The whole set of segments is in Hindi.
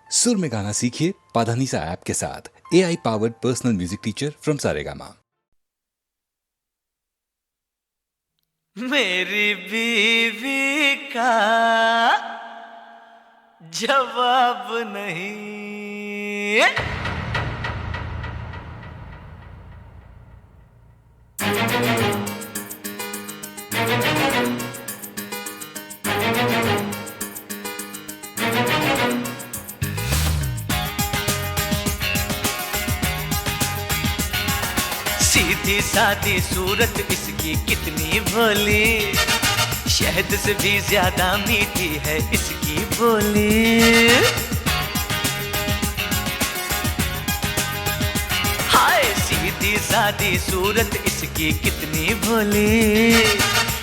सुर में गाना सीखिए पाधानीसा ऐप के साथ। AI powered personal music teacher from Saregama. मेरी बीवी का जवाब नहीं। सीधी सादी सूरत इसकी कितनी भोली, शहद से भी ज्यादा मीठी है इसकी बोली। हाय सीधी सादी सूरत इसकी कितनी भोली,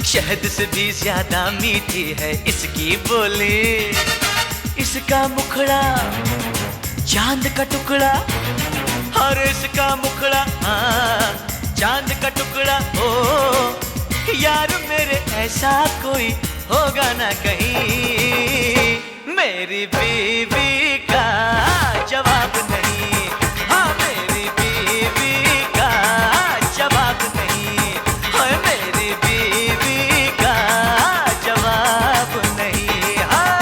शहद से भी ज्यादा मीठी है इसकी बोली। इसका मुखड़ा चांद का टुकड़ा, और इसका मुखड़ा चांद का टुकड़ा। हो यार मेरे ऐसा कोई होगा ना कहीं, मेरी बीवी का जवाब नहीं। हाँ मेरी बीवी का जवाब नहीं, हाँ मेरी बीवी का जवाब नहीं। हाँ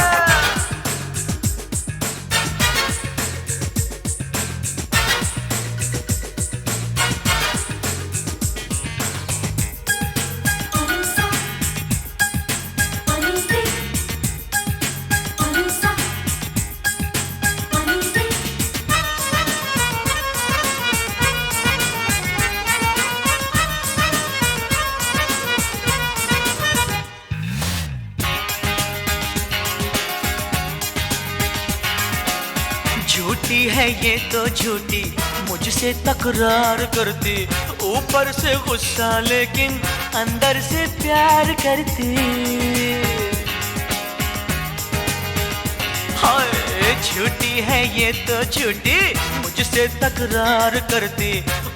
झूठी है ये तो झूठी, मुझसे तकरार करती, ऊपर से गुस्सा लेकिन अंदर से प्यार करती। हाय झूठी है ये तो झूठी, मुझसे तकरार करती,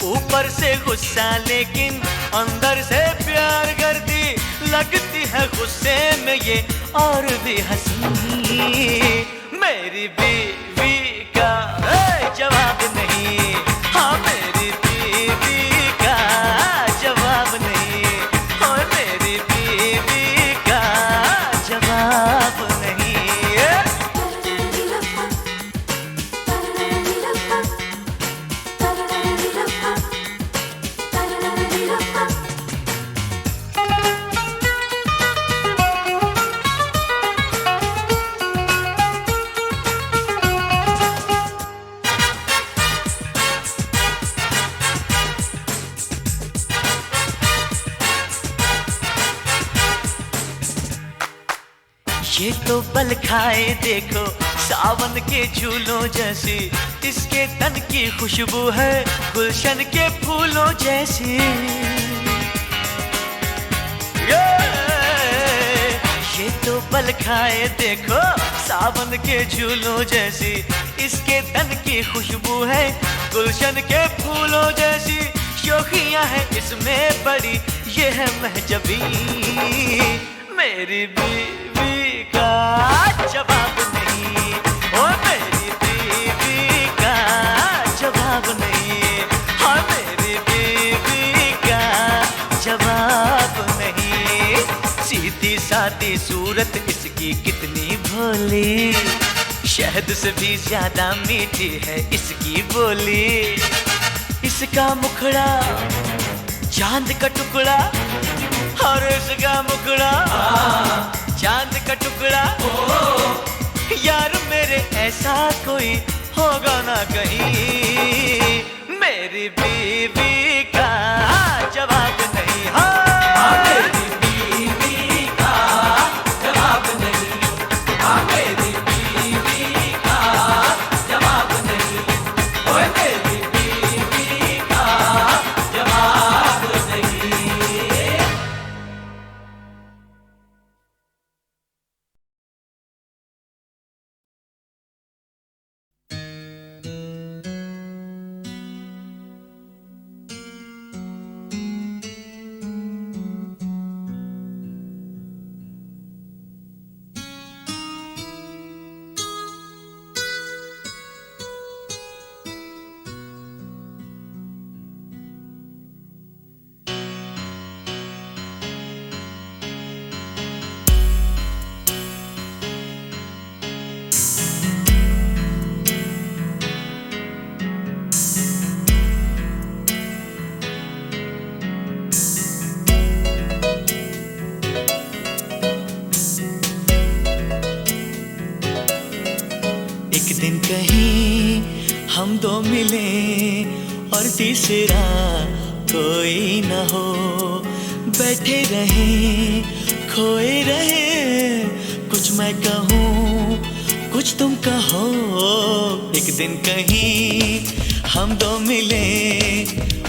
ऊपर से गुस्सा लेकिन अंदर से प्यार करती। लगती है गुस्से में ये और भी हंसी, मेरी बीवी का जवाब नहीं। हाँ मेरी बीवी का जवाब नहीं, हाँ मेरी बीवी का जवाब नहीं। ये तो पल खाए देखो सावन के झूलों जैसी, इसके तन की खुशबू है गुलशन के फूलों जैसी। ये तो पल खाए देखो सावन के झूलों जैसी, इसके तन की खुशबू है गुलशन के फूलों जैसी। शोखियां है इसमें बड़ी, ये है महजबी, मेरी बीवी का जवाब नहीं। ओ मेरी बीवी का जवाब नहीं, हाँ मेरी बीवी का जवाब नहीं। सीधी सादी सूरत इसकी कितनी भोली, शहद से भी ज्यादा मीठी है इसकी बोली। इसका मुखड़ा चांद का टुकड़ा, और इसका मुखड़ा चांद का टुकड़ा। यार मेरे ऐसा कोई होगा ना कहीं, मेरी बीवी का जवाब नहीं। हाँ मेरी बीवी का जवाब नहीं, हाँ मेरी बीवी का जवाब नहीं, ओए मेरी बीवी का जवाब नहीं। एक दिन कहीं हम दो मिले और तीसरा कोई न हो, बैठे रहे खोए रहे, कुछ मैं कहूँ कुछ तुम कहो। एक दिन कहीं हम दो मिले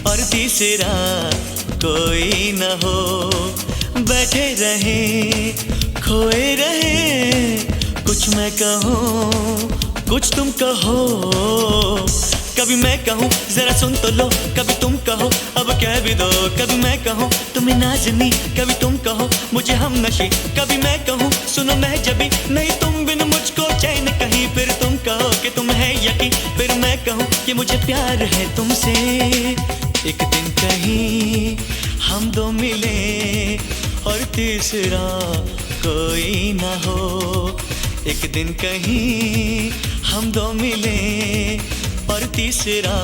और तीसरा कोई न हो, बैठे रहे खोए रहे, कुछ मैं कहूँ कुछ तुम कहो। कभी मैं कहूँ जरा सुन तो लो, कभी तुम कहो अब कह भी दो। कभी मैं कहूँ तुम्हें नाज़नी, कभी तुम कहो मुझे हम नशी। कभी मैं कहूँ सुनो मैं जबी, नहीं तुम बिन मुझको चैन कहीं। फिर तुम कहो कि तुम है यकीन, फिर मैं कहूँ कि मुझे प्यार है तुमसे। एक दिन कहीं हम दो मिले और तीसरा कोई ना हो। एक दिन कहीं हम दो मिले और तीसरा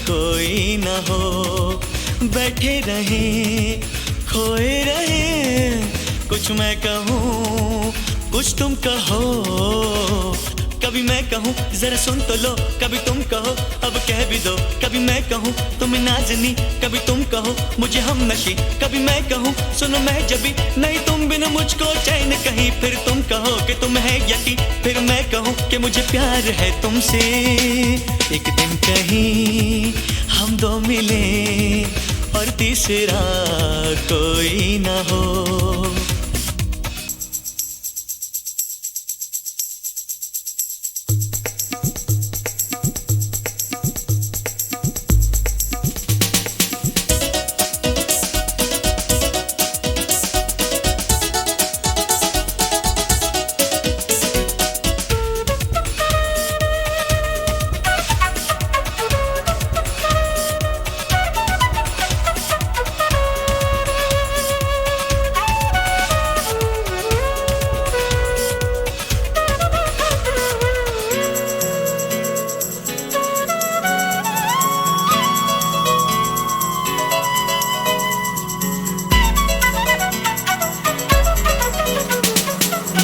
कोई न हो, बैठे रहे खोए रहे, कुछ मैं कहूँ कुछ तुम कहो। कभी मैं कहूँ जरा सुन तो लो, कभी तुम कहो अब कह भी दो। कभी मैं कहूँ तुम्हें नाज़नी, कभी तुम कहो मुझे हम नशी। कभी मैं कहूँ सुनो मैं जबी, नहीं तुम बिन मुझको चैन कहीं। फिर तुम कहो कि तुम है यकीन, फिर मैं कहूँ कि मुझे प्यार है तुमसे। एक दिन कहीं हम दो मिले और तीसरा कोई न हो।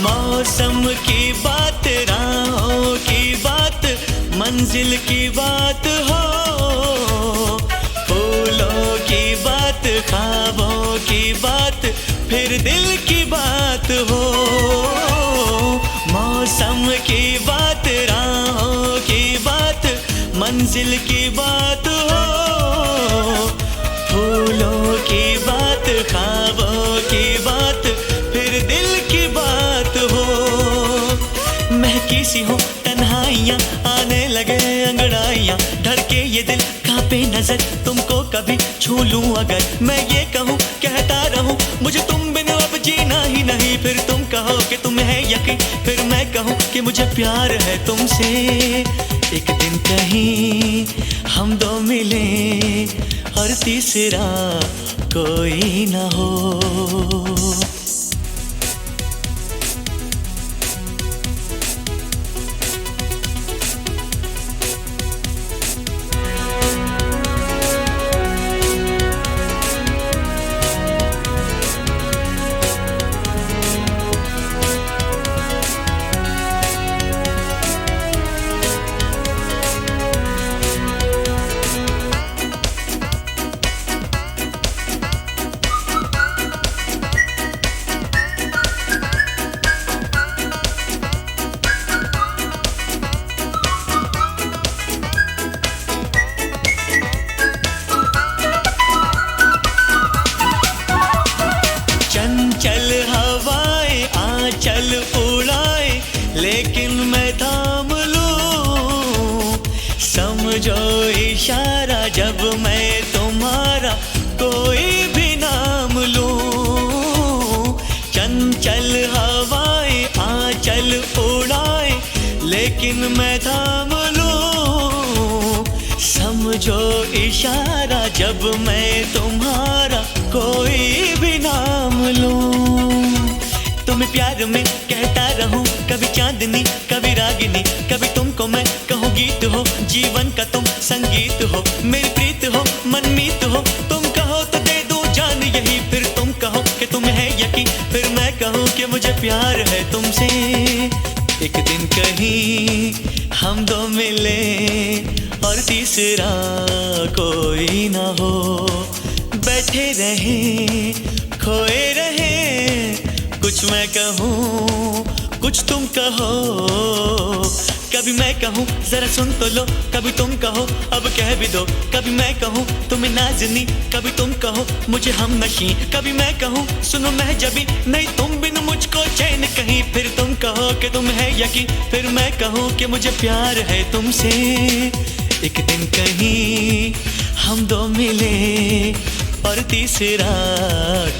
मौसम की बात, राहों की बात, मंजिल की बात हो, फूलों की बात, ख्वाबों की बात, फिर दिल की बात हो। मौसम की बात, राहों की बात, मंजिल की बात हो, फूलों की बात, ख्वाबों की बात, फिर दिल की बात हो। महकी सी हो तन्हाइयाँ, आने लगे अंगड़ाइयाँ, धड़के ये दिल कांपे नजर, तुमको कभी छू लूं अगर। मैं ये कहूँ कहता रहूं मुझे तुम बिन अब जीना ही नहीं। फिर तुम कहो कि तुम है यकीन, फिर मैं कहूँ कि मुझे प्यार है तुमसे। एक दिन कहीं हम दो मिले और तीसरा कोई न हो। चंचल हवाएं आंचल उड़ाए, लेकिन मैं थाम लूं। समझो इशारा जब मैं तुम्हारा कोई भी नाम लूं। चंचल हवाएं आंचल उड़ाए, लेकिन मैं थाम लूं। समझो इशारा जब मैं तुम्हारा कोई भी नाम लूं। तुम्हें प्यार में कहता रहूं, कभी चांदनी कभी रागिनी, कभी तुमको मैं कहूँ गीत हो, जीवन का तुम संगीत हो, मेरी प्रीत हो मनमीत हो। तुम कहो तो दे दूं जान यही, फिर तुम कहो कि तुम है यकीन, फिर मैं कहूँ कि मुझे प्यार है तुमसे। एक दिन कहीं हम दो मिले और तीसरा कोई ना हो, बैठे रहे खोए रहे, कुछ मैं कहूँ कुछ तुम कहो, कभी मैं कहूँ जरा सुन तो लो, कभी तुम कहो अब कह भी दो, कभी मैं कहूँ तुम्हें नाज़नी, कभी तुम कहो मुझे हमनशी, कभी मैं कहूँ सुनो मैं जबी, नहीं तुम बिन मुझको चैन कहीं, फिर तुम कहो कि तुम है यकीन, फिर मैं कहूँ कि मुझे प्यार है तुमसे। एक दिन कहीं हम दो मिले और तीसरा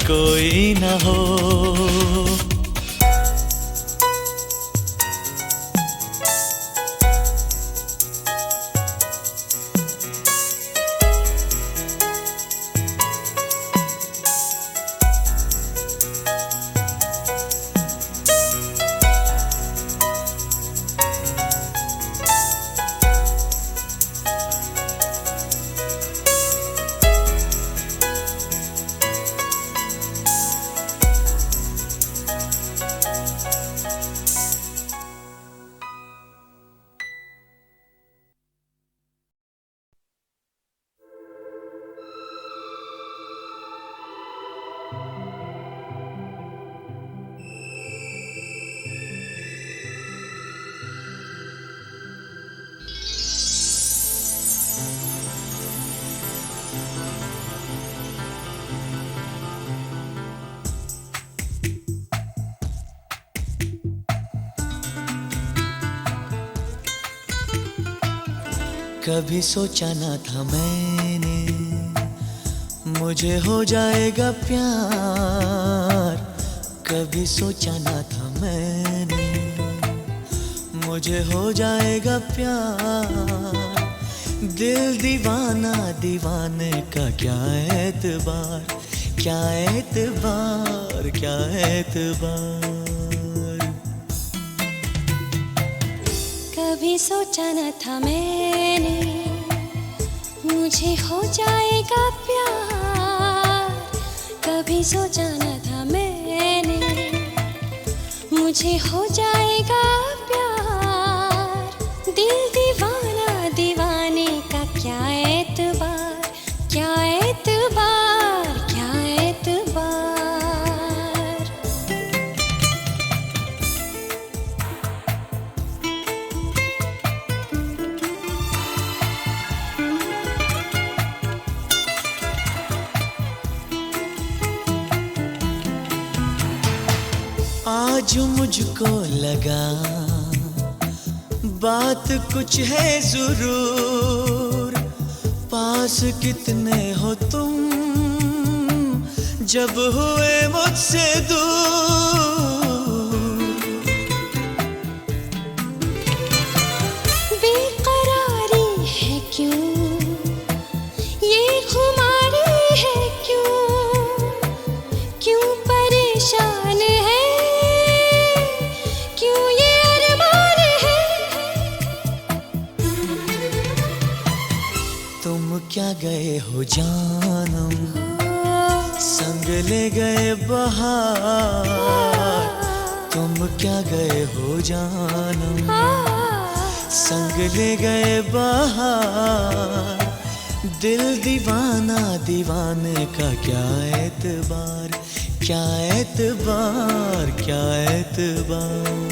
कोई ना हो। कभी सोचा ना था मैंने मुझे हो जाएगा प्यार, कभी सोचा ना था मैंने मुझे हो जाएगा प्यार, दिल दीवाना दीवाने का क्या एतबार, क्या एतबार, क्या एतबार। कभी सोचा न था मैंने मुझे हो जाएगा प्यार, कभी सोचा न था मैंने मुझे हो जाएगा प्यार, दिल दीवाना दीवाने का क्या एतबार, क्या एतबार, क्या एतबार। आज मुझको लगा बात कुछ है जरूर, पास कितने हो तुम जब हुए मुझसे दूर, बेकरारी है क्यों, ये खुमारी है क्यों, क्यों परेशान है, क्या गए हो जानम संग ले गए बहार, तुम क्या गए हो जानम संग ले गए बहार, दिल दीवाना दीवाने का क्या एतबार, क्या एतबार, क्या एतबार।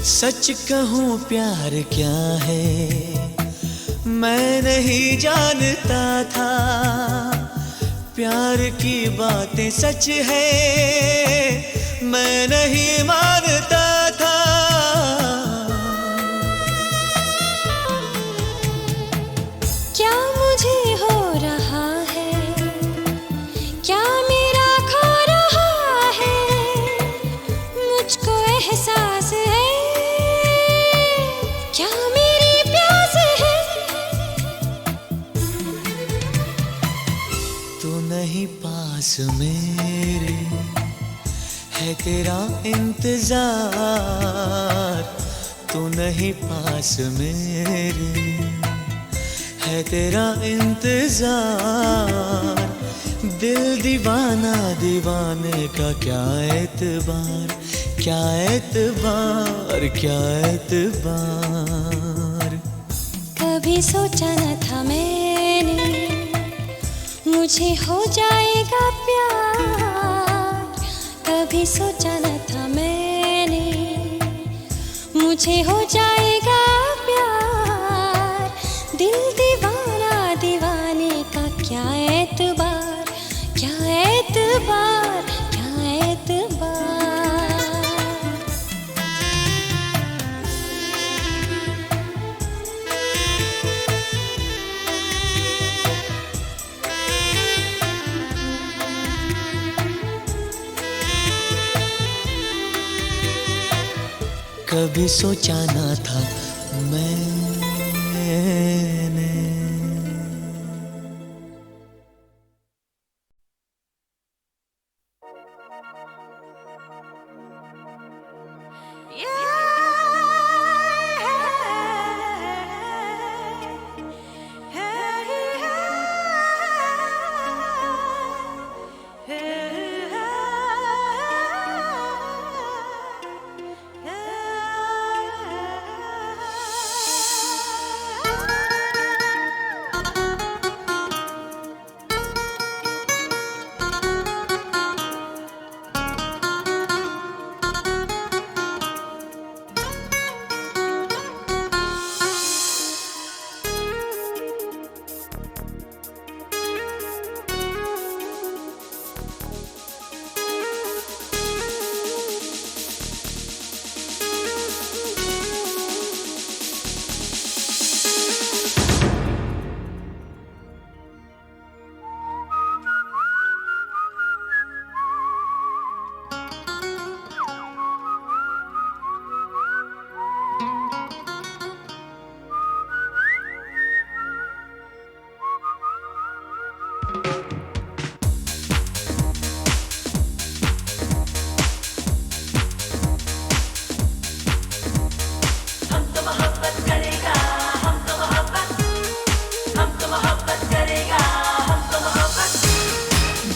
सच कहूँ प्यार क्या है मैं नहीं जानता था, प्यार की बातें सच है मैं नहीं मानता था, क्या मुझे हो रहा है, क्या मेरा खो रहा है, मुझको एहसास है, क्या मेरी प्यास है, नहीं पास मेरे, है तेरा इंतजार। तू नहीं पास मेरे, है तेरा इंतजार। दिल दीवाना दीवाने का क्या एतबार, क्या एतबार, क्या एतबार। कभी सोचा न था मैंने मुझे हो जाएगा प्यार। कभी सोचा न था मैंने मुझे हो जाएगा प्यार। दिल दीवाना दीवाने का क्या एतबार, क्या एतबार, क्या एतबार। कभी सोचा ना था मैंने।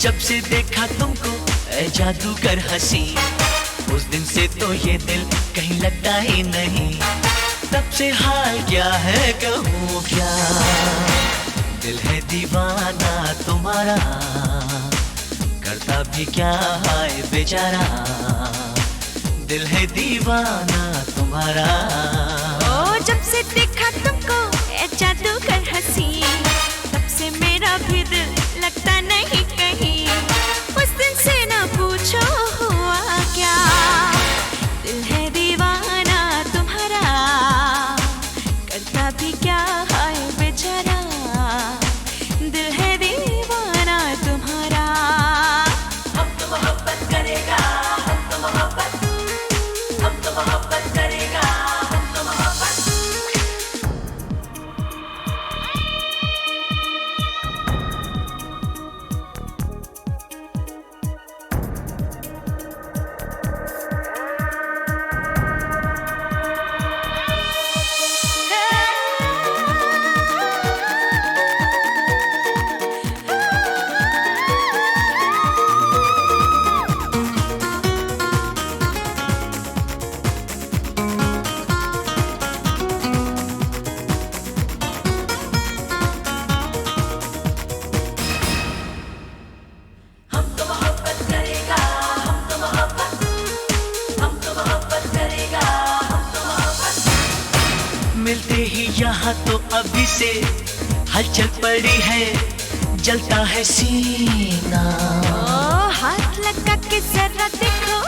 जब से देखा तुमको ऐ जादूगर हंसी, उस दिन से तो ये दिल कहीं लगता ही नहीं। तब से हाल क्या है कहूँ क्या, दिल है दीवाना तुम्हारा, करता भी क्या है बेचारा। दिल है दीवाना तुम्हारा। ओ जब से देखा तुमको ऐ जादूगर हंसी, तब से मेरा भी दिल लगता नहीं कहीं। उस दिन से ना पूछो हुआ क्या, दिल है दीवाना तुम्हारा, करता भी क्या है बेचारा। दिल है दीवाना तुम्हारा। हम तो मोहब्बत करेगा, हम तो मोहब्बत, हम तो मोहब्बत करेगा, हम तो मोहब्बत। मिलते ही यहाँ तो अभी से हलचल पड़ी है, जलता है सीना। ओ हाथ लगा के जरा देखो,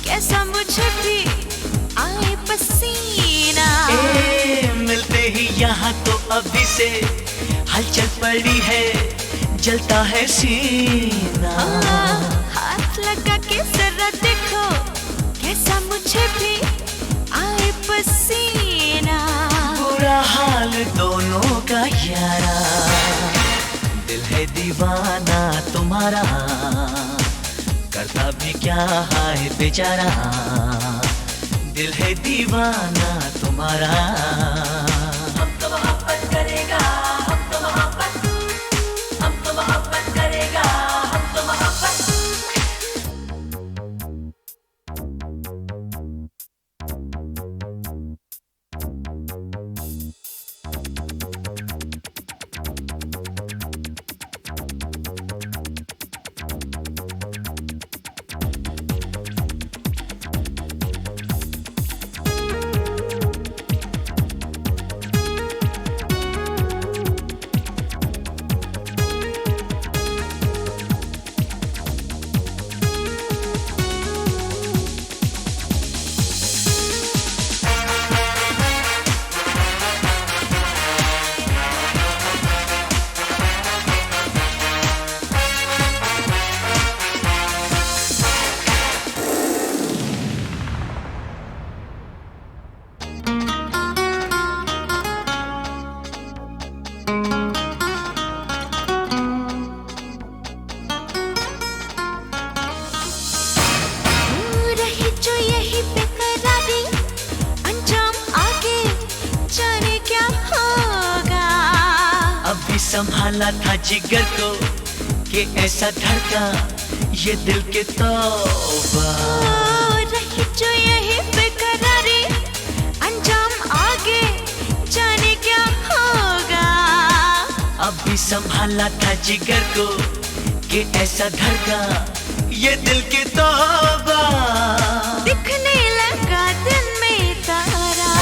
कैसा मुझे भी आए पसीना। मिलते ही यहाँ तो अभी से हलचल पड़ी है, जलता है सीना। हाथ लगा के जरा देखो, कैसा मुझे भी आए पसीना। बुरा हाल दोनों का यारा, दिल है है दीवाना तुम्हारा, करता भी क्या है बेचारा, दिल है दीवाना तुम्हारा। हम तो मोहब्बत करेगा, हम तो मोहब्बत, हम तो मोहब्बत करेगा, हम तो मोहब्बत। संभाला था जिगर को कि ऐसा धड़का ये दिल के तौबा। रही जो यही बेकरारी, अंजाम आगे जाने क्या होगा। अब भी संभाला था जिगर को कि ऐसा धड़का ये दिल के तौबा। दिखने लगा दिन में तारा,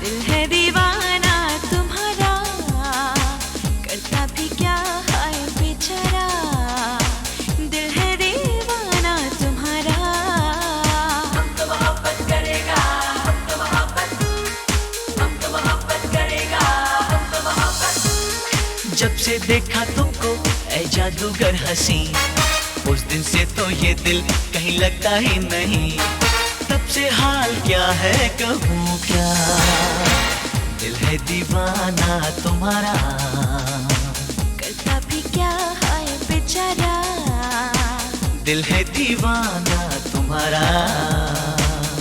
दिल है दीवाना तुम्हारा, करता भी क्या है बेचारा, दिल है दीवाना तुम्हारा। हम तो मोहब्बत करेगा, हम तो मोहब्बत, हम तो मोहब्बत करेगा, हम तो मोहब्बत। जब से देखा तुमको ऐ जादूगर हंसी, उस दिन से तो ये दिल कहीं लगता ही नहीं। तब से हाल क्या है कहूँ क्या, दिल है दीवाना तुम्हारा, करता भी क्या है बेचारा, दिल है दीवाना तुम्हारा।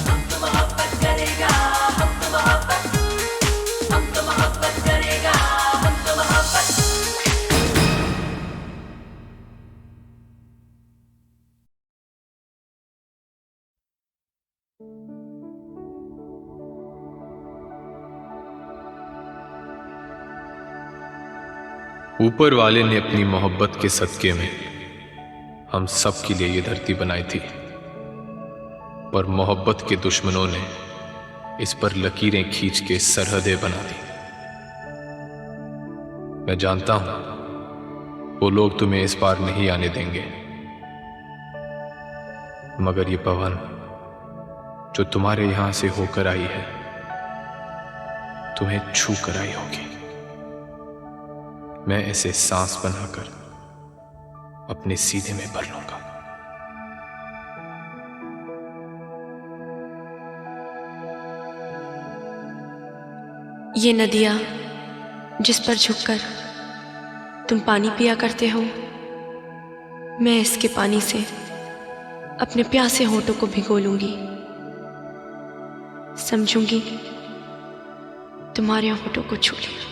हम तो मोहब्बत करेगा, हम तो मोहब्बत, हम तो मोहब्बत करेगा, हम तो मोहब्बत। ऊपर वाले ने अपनी मोहब्बत के सदके में हम सब के लिए ये धरती बनाई थी, पर मोहब्बत के दुश्मनों ने इस पर लकीरें खींच के सरहदें बना दी। मैं जानता हूं वो लोग तुम्हें इस पार नहीं आने देंगे, मगर ये पवन जो तुम्हारे यहां से होकर आई है तुम्हें छू कर आई होगी। मैं ऐसे सांस बनाकर अपने सीने में भर लूंगा। ये नदियाँ जिस पर झुककर तुम पानी पिया करते हो, मैं इसके पानी से अपने प्यासे होठों को भिगो लूंगी। समझूंगी तुम्हारे होठों को छू लिया।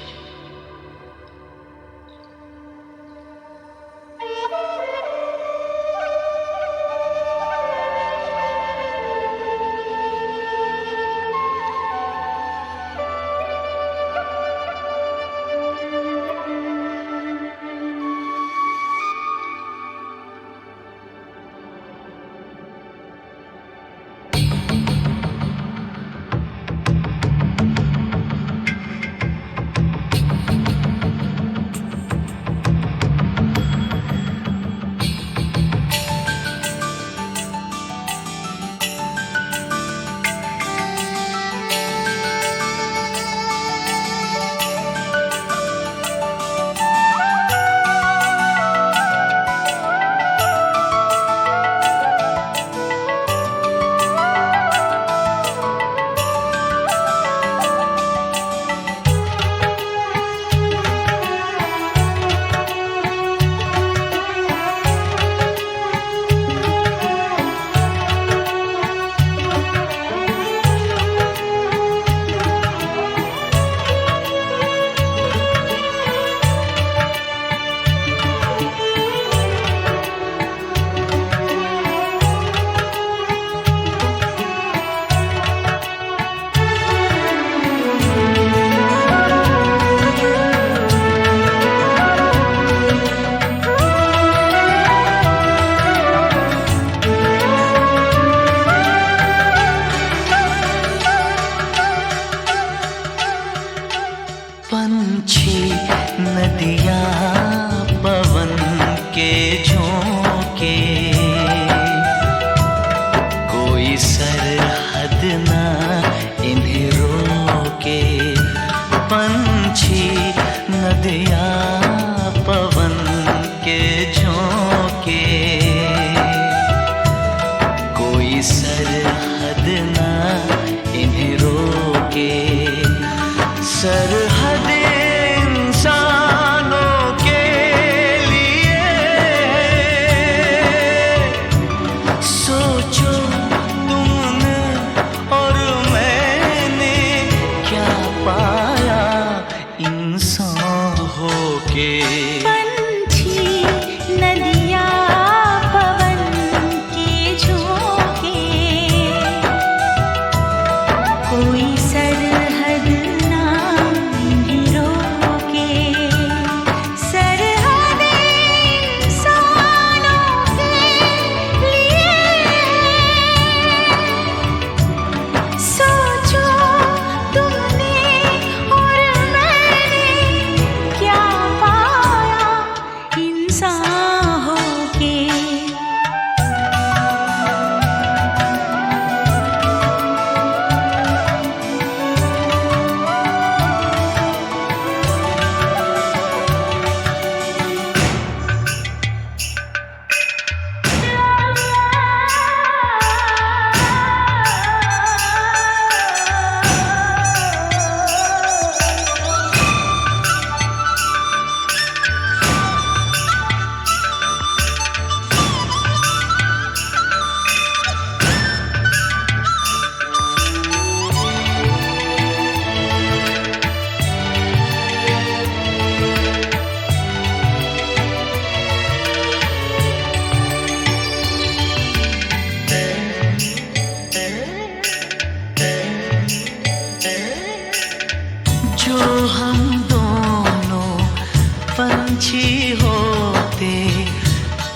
पंछी होते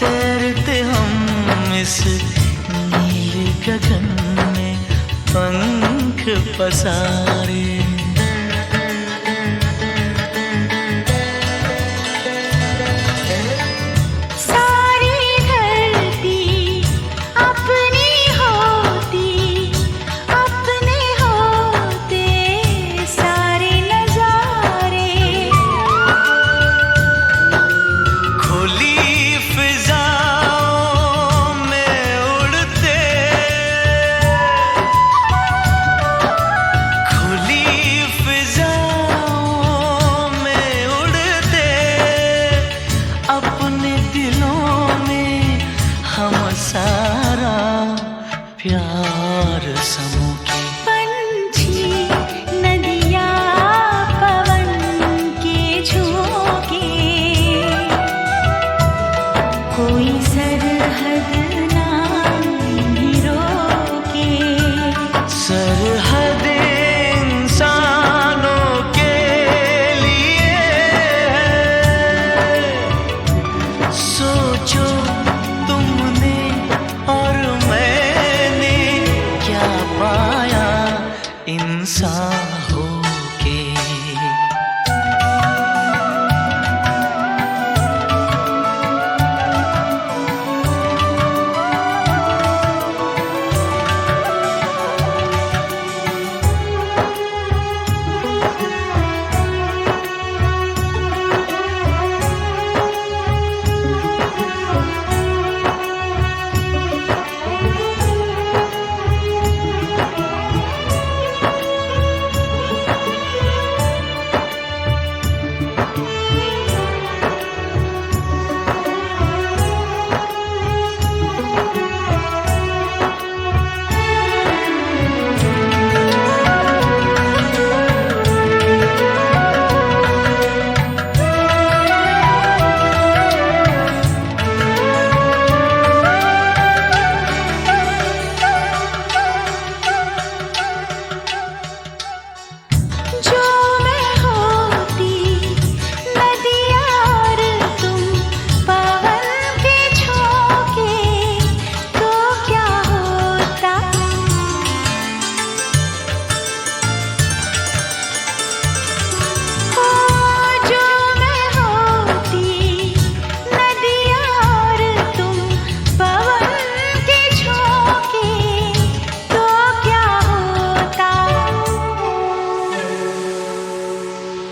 तैरते हम इस नीले गगन में पंख पसारे। प्यार समूह के पंछी नदियाँ पवन के झोंके, कोई सरहद ना इन्हें रोके। सरहद इंसानों के लिए है, सोचो तुमने और मैंने क्या पाया इंसान होके।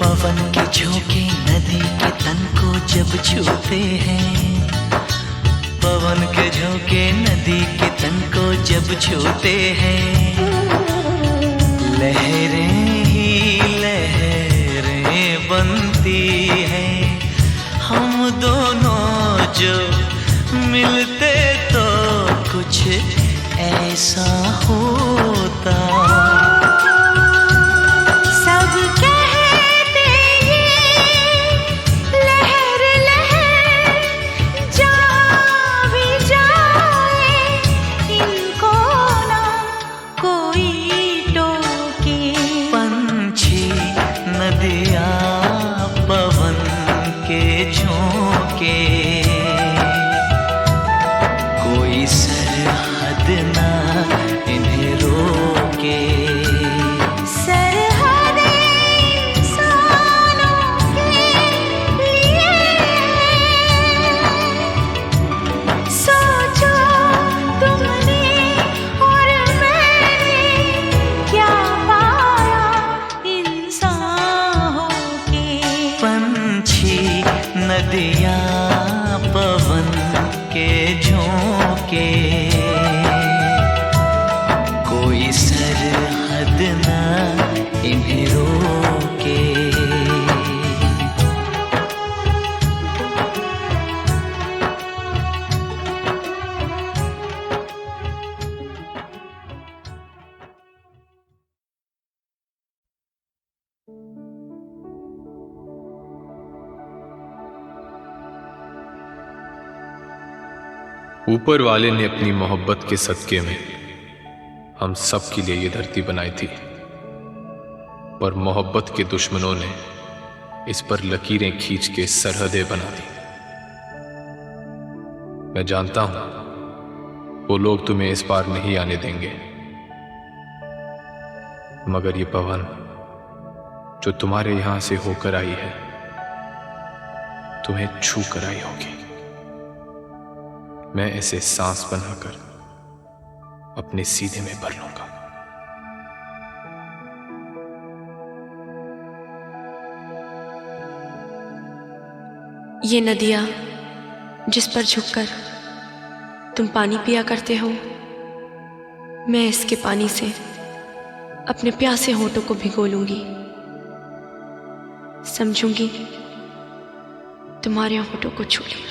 पवन के झोंके नदी के तन को जब छूते हैं, पवन के झोंके नदी के तन को जब छूते हैं, लहरें ही लहरें बनती हैं। हम दोनों जो मिलते तो कुछ ऐसा होता। पवन के झोंके, कोई सरहद ना इन्हें रोके। सरहद इंसानों के लिए, सोचो तुमने और मैंने क्या पाया इंसान होके। पंछी नदियाँ पवन के झोंके, कोई सरहद ना इन्हें रोके। ऊपर वाले ने अपनी मोहब्बत के सदके में हम सब के लिए ये धरती बनाई थी, पर मोहब्बत के दुश्मनों ने इस पर लकीरें खींच के सरहदें बना दी। मैं जानता हूं वो लोग तुम्हें इस पार नहीं आने देंगे, मगर ये पवन जो तुम्हारे यहां से होकर आई है तुम्हें छू कर आई होगी। मैं इसे सांस बनाकर अपने सीने में भर लूंगा। ये नदियाँ जिस पर झुककर तुम पानी पिया करते हो, मैं इसके पानी से अपने प्यासे होठों को भिगो लूंगी। समझूंगी तुम्हारे होठों को छू लिया।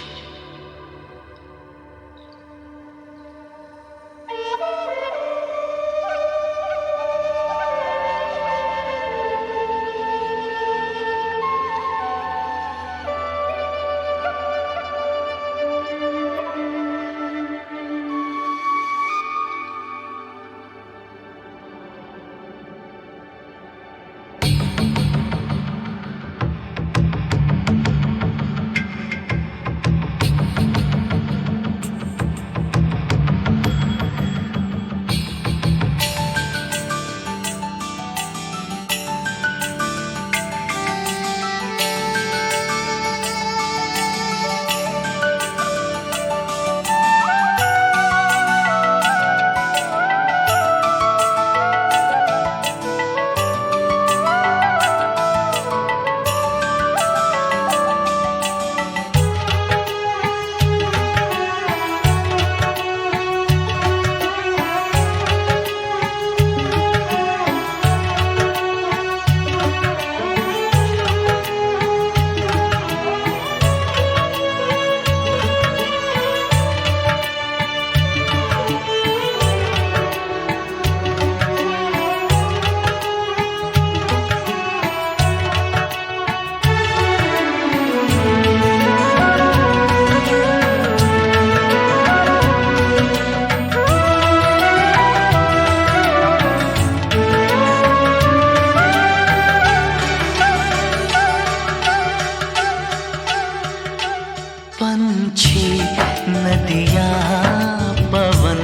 पंछी नदियाँ पवन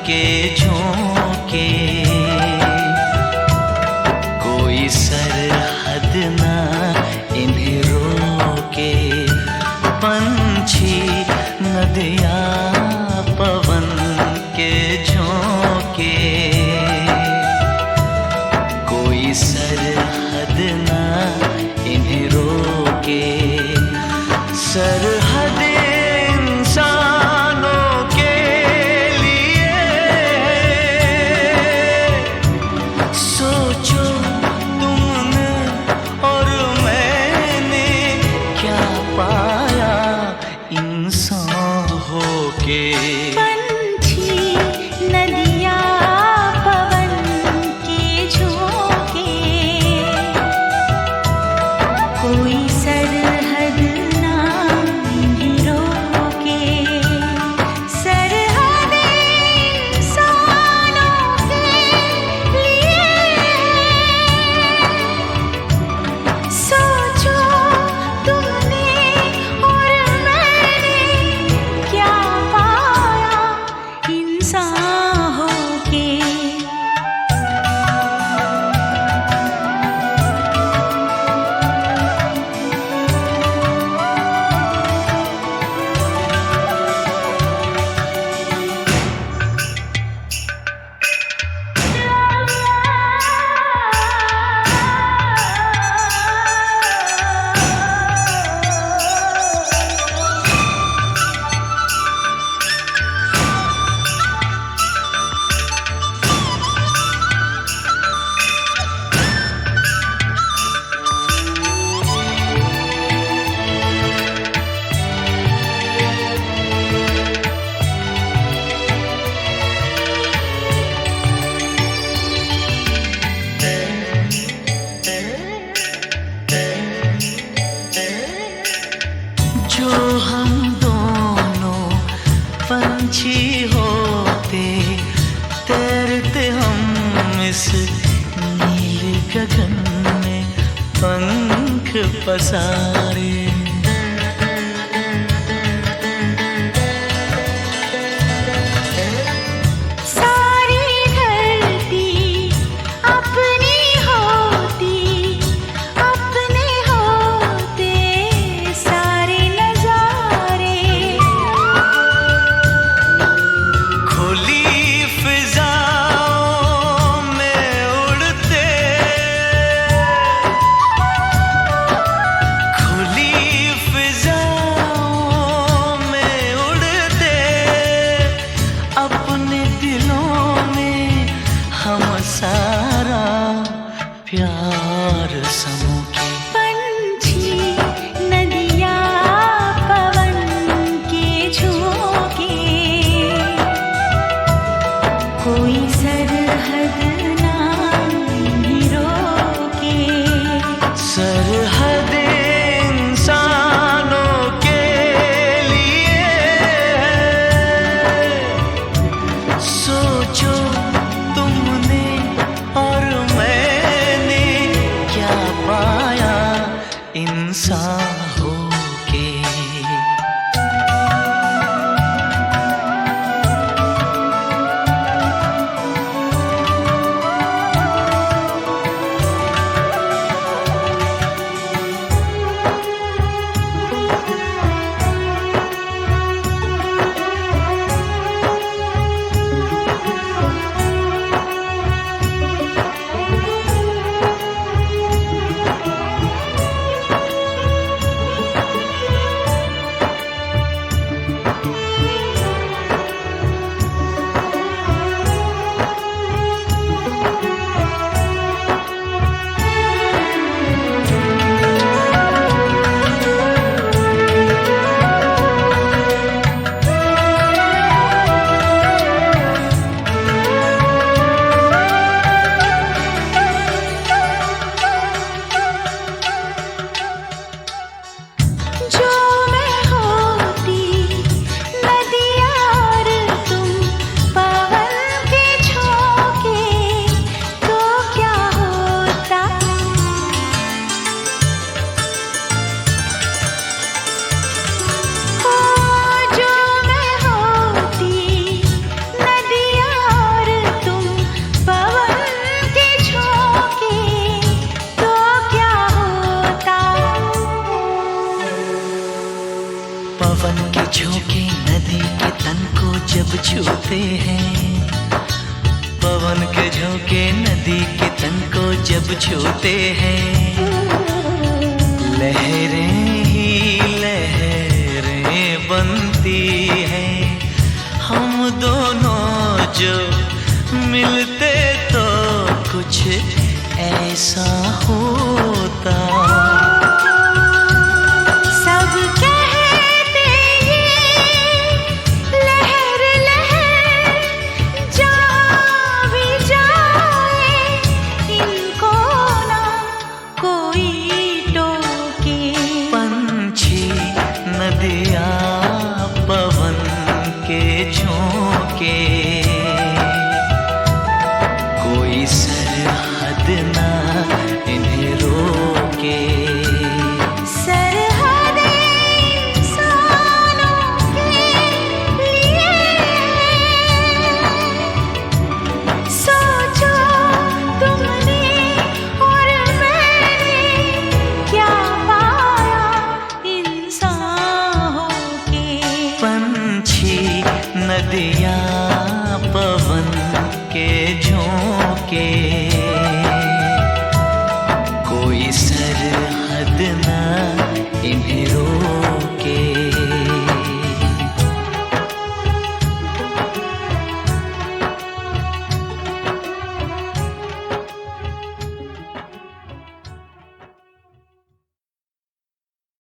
के झोंके, कोई सरहद ना इन्हें रोके। पंछी नदियाँ पवन के झोंके, कोई सरहद ना इन्हें रोके। सरहद इंसानों के लिए, सोचो तुमने और मैंने क्या पाया इंसान होके। पंछी नदियाँ पवन के झोंके, कोई सरहद ना इन्हें रोके। सरहद इंसानों के लिए, सोचो तुमने और मैंने क्या पाया इंसान होके। जो हम दोनों पंछी होते, तैरते हम इस नीले गगन में। पंख पसारे। प्यार समूह के पंछी नदिया पवन के झोंके, कोई सरहद ना रोके। सरहद इंसानों के लिए सोचो तुमने और मैंने क्या पाया इंसान होके। पवन के झोंके नदी के तन को जब छूते हैं, पवन के झोंके नदी के तन को जब छूते हैं, लहरें ही लहरें बनती हैं। हम दोनों जो मिलते तो कुछ ऐसा होता। नदिया पवन के झोंके, कोई सरहद ना इन्हें रोके। सरहद इंसानों के लिए सोचो तुमने और मैंने क्या पाया इंसान। पंछी नदिया